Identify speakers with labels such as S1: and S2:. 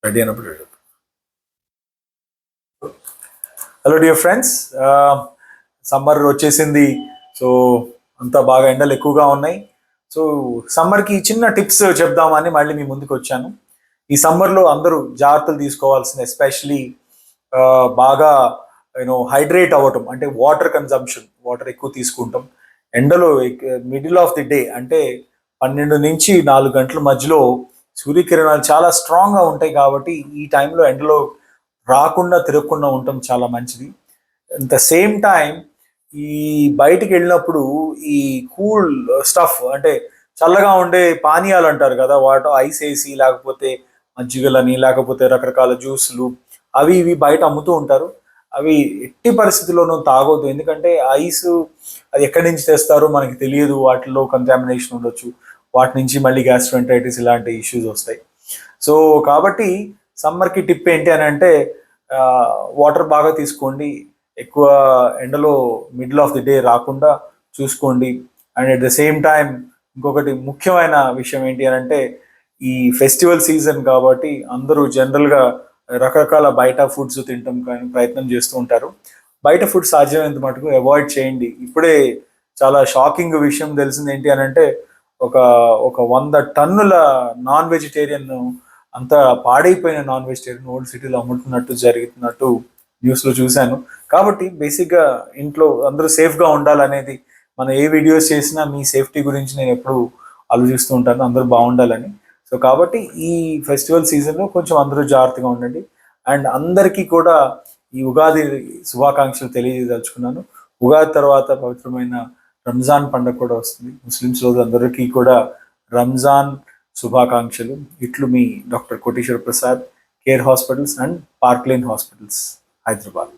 S1: Ready అయినప్పుడు. Hello dear friends, summer వచ్చేసింది. So అంతా బాగా ఎండలు ఎక్కువగా ఉన్నాయి. సో సమ్మర్కి చిన్న టిప్స్ చెప్దామని మళ్ళీ మీ ముందుకు వచ్చాను. ఈ సమ్మర్లో అందరూ జాగ్రత్తలు తీసుకోవాల్సిన, ఎస్పెషలీ బాగా హైడ్రేట్ అవ్వటం, అంటే వాటర్ కన్జంప్షన్, వాటర్ ఎక్కువ తీసుకుంటాం. ఎండలో మిడిల్ ఆఫ్ ది డే, అంటే 12 నుంచి 4 గంటల మధ్యలో సూర్యకిరణాలు చాలా స్ట్రాంగ్గా ఉంటాయి. కాబట్టి ఈ టైంలో ఎండలో రాకుండా తిరగకుండా ఉండటం చాలా మంచిది. అట్ ద సేమ్ టైం ఈ బయటికి వెళ్ళినప్పుడు ఈ కూల్ స్టఫ్, అంటే చల్లగా ఉండే పానీయాలు అంటారు కదా, వాటి ఐస్ వేసి, లేకపోతే మజ్జిగలని, లేకపోతే రకరకాల జ్యూసులు, అవి ఇవి బయట అమ్ముతూ ఉంటారు. అవి ఎట్టి పరిస్థితుల్లోనూ తాగొద్దు. ఎందుకంటే ఐస్ అది ఎక్కడి నుంచి తెస్తారో మనకి తెలియదు. వాటిలో కంటామినేషన్ ఉండొచ్చు. వాటి నుంచి మళ్ళీ గ్యాస్ట్రోఎంటరైటిస్ ఇలాంటి ఇష్యూస్ వస్తాయి. సో కాబట్టి సమ్మర్కి టిప్ ఏంటి అని అంటే, వాటర్ బాగా తీసుకోండి. ఎక్కువ ఎండలో మిడిల్ ఆఫ్ ది డే రాకుండా చూసుకోండి. And at the same time ఇంకొకటి ముఖ్యమైన విషయం ఏంటి అని అంటే, ఈ ఫెస్టివల్ సీజన్ కాబట్టి అందరూ జనరల్గా రకరకాల బయట ఫుడ్స్ తినటం కానీ ప్రయత్నం చేస్తూ ఉంటారు. బయట ఫుడ్ సాధ్యమైనంత మటుకు అవాయిడ్ చేయండి. ఇప్పుడే చాలా షాకింగ్ విషయం తెలిసింది ఏంటి అని అంటే, ఒక ఒక 100 టన్నుల నాన్ వెజిటేరియన్, అంత పాడైపోయిన నాన్ వెజిటేరియన్ ఓల్డ్ సిటీలో అమ్ముతున్నట్టు జరుగుతున్నట్టు న్యూస్లో చూశాను. కాబట్టి బేసిక్గా ఇంట్లో అందరూ సేఫ్గా ఉండాలనేది, మనం ఏ వీడియోస్ చేసినా మీ సేఫ్టీ గురించి నేను ఎప్పుడు ఆలోచిస్తూ ఉంటాను, అందరూ బాగుండాలని. సో కాబట్టి ఈ ఫెస్టివల్ సీజన్లో కొంచెం అందరూ జాగ్రత్తగా ఉండండి. అండ్ అందరికీ కూడా ఈ ఉగాది శుభాకాంక్షలు తెలియదలుచుకున్నాను. ఉగాది తర్వాత పవిత్రమైన రంజాన్ పండుగ కూడా వస్తుంది. ముస్లిమ్స్ రోజు అందరికీ కూడా రంజాన్ శుభాకాంక్షలు. ఇట్లు మీ doctor Koteswara Prasad, Care hospitals and Park Lane hospitals, Hyderabad.